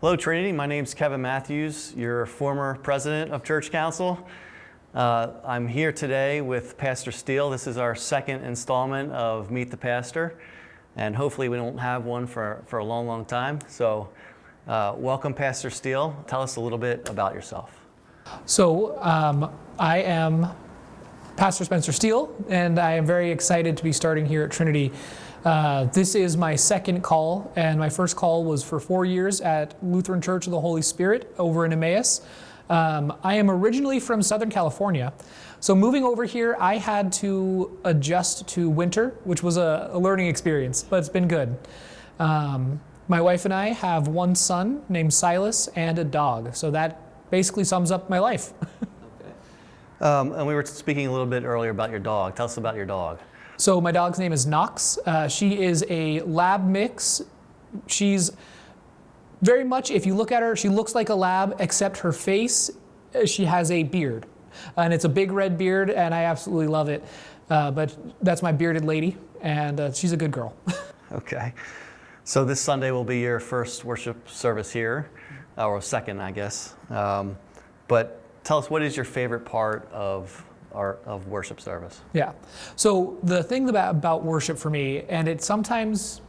Hello, Trinity. My name's Kevin Matthews, your former president of Church Council. I'm here today with Pastor Steele. This is our second installment of Meet the Pastor, and hopefully we don't have one for a long, long time. So welcome, Pastor Steele. Tell us a little bit about yourself. So I am Pastor Spencer Steele, and I am very excited to be starting here at Trinity. This is my second call, and my first call was for 4 years at Lutheran Church of the Holy Spirit over in Emmaus. I am originally from Southern California, so moving over here, I had to adjust to winter, which was a learning experience, but it's been good. My wife and I have one son named Silas and a dog, so that basically sums up my life. Okay. And we were speaking a little bit earlier about your dog. Tell us about your dog. So my dog's name is Knox. She is a lab mix. She's very much, if you look at her, she looks like a lab, except her face, she has a beard. And it's a big red beard, and I absolutely love it. But that's my bearded lady, and she's a good girl. Okay. So this Sunday will be your first worship service here, or second, I guess. But tell us, what is your favorite part of worship service? Yeah. So the thing about worship for me, and it sometimes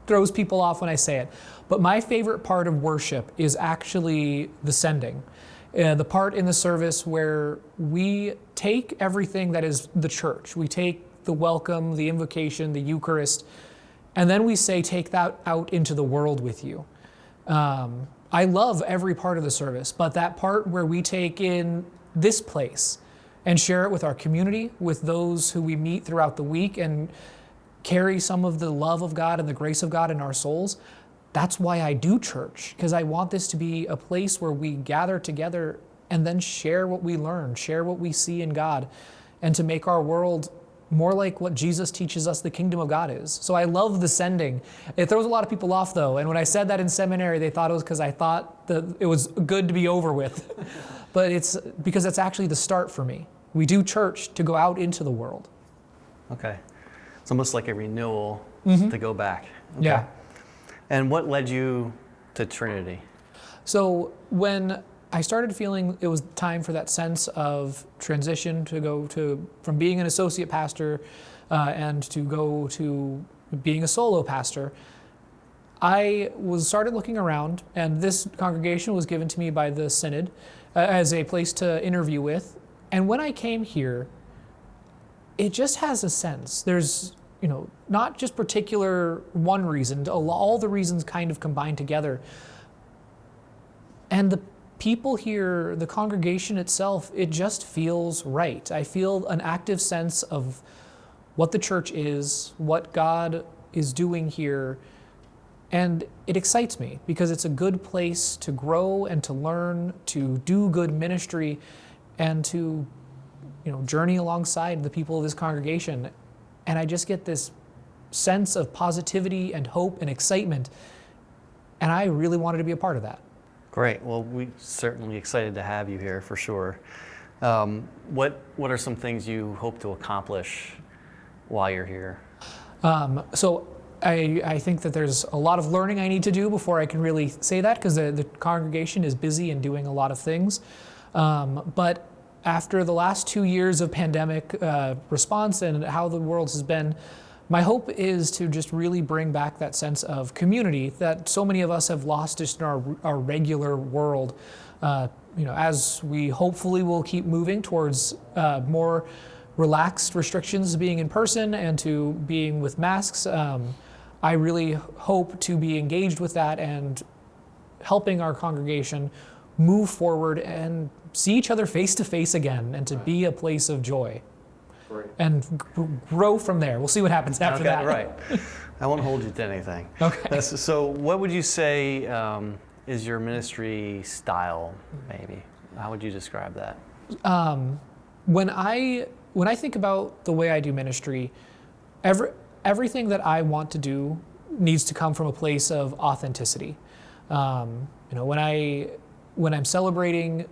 throws people off when I say it, but my favorite part of worship is actually the sending. The part in the service where we take everything that is the church. We take the welcome, the invocation, the Eucharist, and then we say, take that out into the world with you. I love every part of the service, but that part where we take in this place and share it with our community, with those who we meet throughout the week, and carry some of the love of God and the grace of God in our souls. That's why I do church, because I want this to be a place where we gather together and then share what we learn, share what we see in God, and to make our world more like what Jesus teaches us the kingdom of God is. So I love the sending. It throws a lot of people off, though, and when I said that in seminary, they thought it was because I thought that it was good to be over with. But it's because that's actually the start for me. We do church to go out into the world. Okay. It's almost like a renewal to go back. Okay. Yeah. And what led you to Trinity? So when I started feeling it was time for that sense of transition to go from being an associate pastor and to go to being a solo pastor, I started looking around, and this congregation was given to me by the Synod as a place to interview with. And when I came here, it just has a sense. There's, not just particular one reason, all the reasons kind of combined together. And the people here, the congregation itself, it just feels right. I feel an active sense of what the church is, what God is doing here. And it excites me because it's a good place to grow and to learn, to do good ministry, and to journey alongside the people of this congregation. And I just get this sense of positivity and hope and excitement. And I really wanted to be a part of that. Great. Well, we're certainly excited to have you here for sure. What are some things you hope to accomplish while you're here? So I think that there's a lot of learning I need to do before I can really say that, because the congregation is busy and doing a lot of things. But after the last 2 years of pandemic response and how the world has been, my hope is to just really bring back that sense of community that so many of us have lost just in our regular world. As we hopefully will keep moving towards more relaxed restrictions, being in person and to being with masks, I really hope to be engaged with that and helping our congregation move forward and see each other face to face again, and to be a place of joy. Great. And grow from there. We'll see what happens after that. Right. I won't hold you to anything. Okay. So what would you say is your ministry style, maybe? How would you describe that? When I think about the way I do ministry, everything that I want to do needs to come from a place of authenticity. When I'm celebrating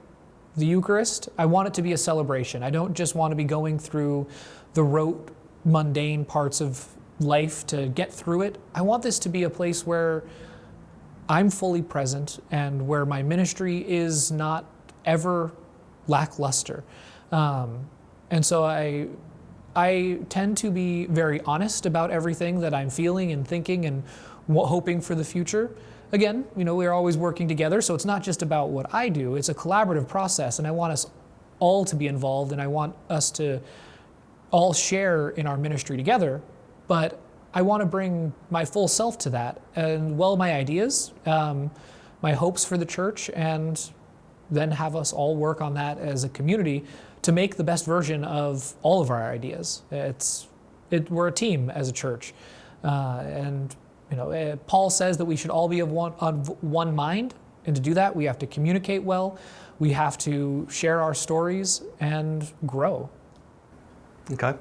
the Eucharist, I want it to be a celebration. I don't just want to be going through the rote, mundane parts of life to get through it. I want this to be a place where I'm fully present and where my ministry is not ever lackluster. And so I tend to be very honest about everything that I'm feeling and thinking and hoping for the future. Again, we're always working together, so it's not just about what I do, it's a collaborative process, and I want us all to be involved, and I want us to all share in our ministry together, but I want to bring my full self to that, and my ideas, my hopes for the church, and then have us all work on that as a community to make the best version of all of our ideas. We're a team as a church, and Paul says that we should all be of one mind, and to do that, we have to communicate well, we have to share our stories and grow. Okay.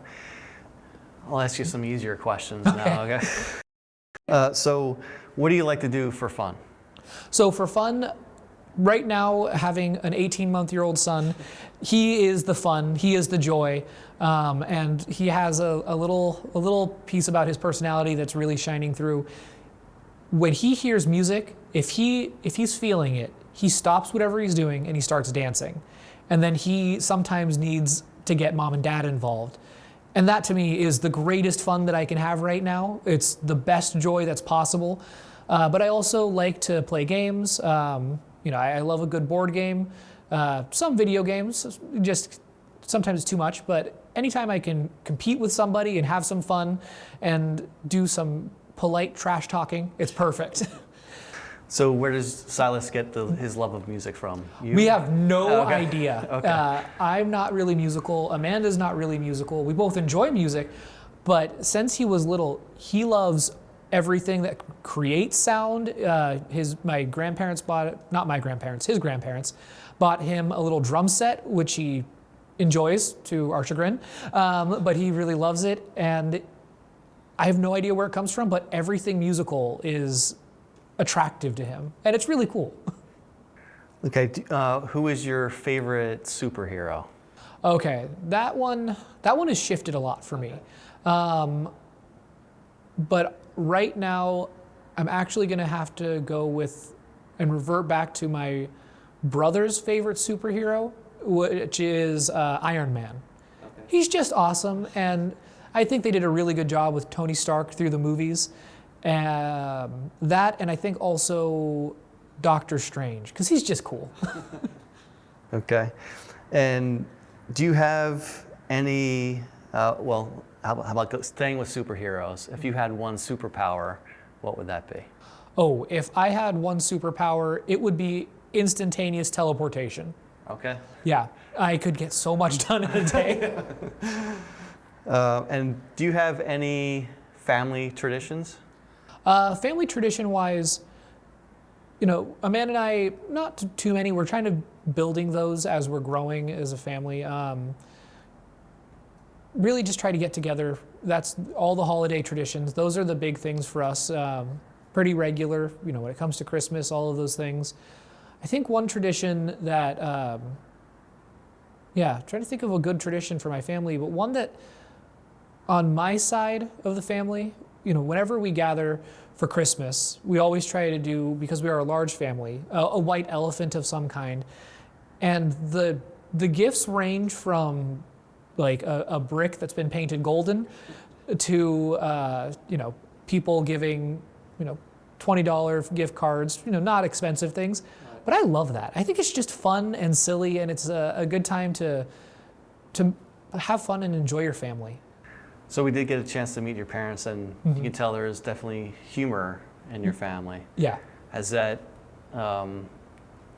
I'll ask you some easier questions now, okay? So what do you like to do for fun? So for fun, right now, having an 18-month-old son, he is the fun, he is the joy, and he has a little piece about his personality that's really shining through. When he hears music, if he's feeling it, he stops whatever he's doing and he starts dancing. And then he sometimes needs to get mom and dad involved. And that to me is the greatest fun that I can have right now. It's the best joy that's possible. But I also like to play games. I love a good board game. Some video games, just sometimes it's too much, but anytime I can compete with somebody and have some fun and do some polite trash talking, it's perfect. So where does Silas get his love of music from? You? We have no idea. Okay. I'm not really musical. Amanda's not really musical. We both enjoy music, but since he was little, he loves everything that creates sound. My grandparents his grandparents bought him a little drum set, which he enjoys to our chagrin, but he really loves it. And I have no idea where it comes from, but everything musical is attractive to him, and it's really cool. Okay, who is your favorite superhero? Okay, that one has shifted a lot for me. But right now, I'm actually going to have to go with and revert back to my brother's favorite superhero, which is Iron Man. Okay. He's just awesome, and I think they did a really good job with Tony Stark through the movies. That, and I think also Doctor Strange, because he's just cool. Okay. And do you have any, how about staying with superheroes? If you had one superpower, what would that be? Oh, if I had one superpower, it would be instantaneous teleportation. Okay. Yeah, I could get so much done in a day. And do you have any family traditions? Family tradition-wise, Amanda and I, not too many. We're trying to building those as we're growing as a family. Really just try to get together. That's all the holiday traditions. Those are the big things for us. Pretty regular, when it comes to Christmas, all of those things. I think one tradition that, trying to think of a good tradition for my family, but one that on my side of the family, whenever we gather for Christmas, we always try to do, because we are a large family, a white elephant of some kind. And the gifts range from like a brick that's been painted golden to, people giving, $20 gift cards, not expensive things. But I love that. I think it's just fun and silly, and it's a good time to have fun and enjoy your family. So we did get a chance to meet your parents, and you can tell there is definitely humor in your family. Yeah. Has that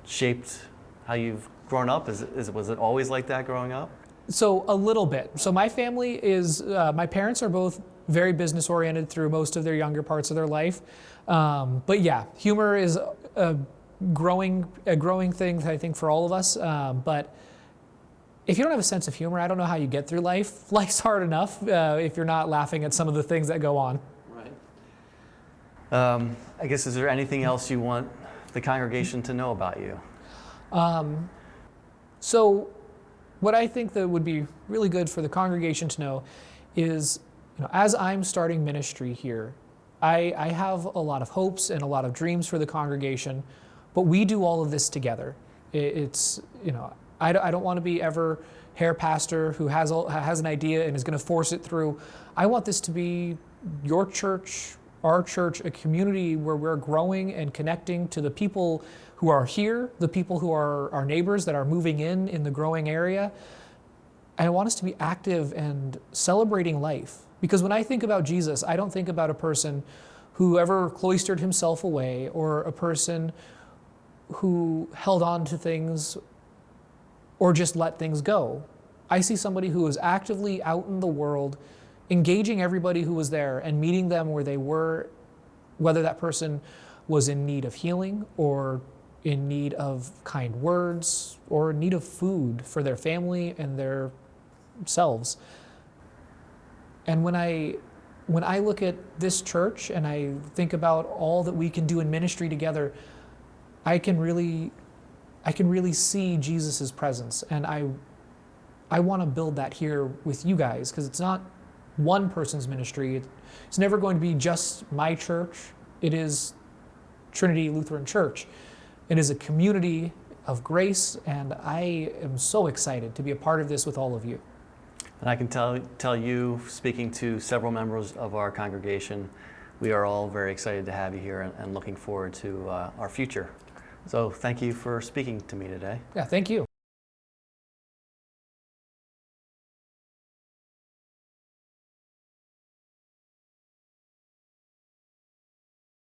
shaped how you've grown up? Was it always like that growing up? So a little bit. So my family is, my parents are both very business oriented through most of their younger parts of their life. But yeah, humor is a growing thing, I think, for all of us. But if you don't have a sense of humor, I don't know how you get through life. Life's hard enough if you're not laughing at some of the things that go on. Right. I guess, is there anything else you want the congregation to know about you? So what I think that would be really good for the congregation to know is, as I'm starting ministry here, I have a lot of hopes and a lot of dreams for the congregation, but we do all of this together. It's, I don't want to be ever hair pastor who has an idea and is going to force it through. I want this to be your church, our church, a community where we're growing and connecting to the people who are here, the people who are our neighbors that are moving in the growing area. I want us to be active and celebrating life. Because when I think about Jesus, I don't think about a person who ever cloistered himself away or a person who held on to things or just let things go. I see somebody who is actively out in the world, engaging everybody who was there and meeting them where they were, whether that person was in need of healing or in need of kind words or in need of food for their family and their selves. And when I look at this church and I think about all that we can do in ministry together, I can really see Jesus's presence, and I want to build that here with you guys, because it's not one person's ministry. It's never going to be just my church. It is Trinity Lutheran Church. It is a community of grace, and I am so excited to be a part of this with all of you. And I can tell you, speaking to several members of our congregation, we are all very excited to have you here and looking forward to our future. So thank you for speaking to me today. Yeah, thank you.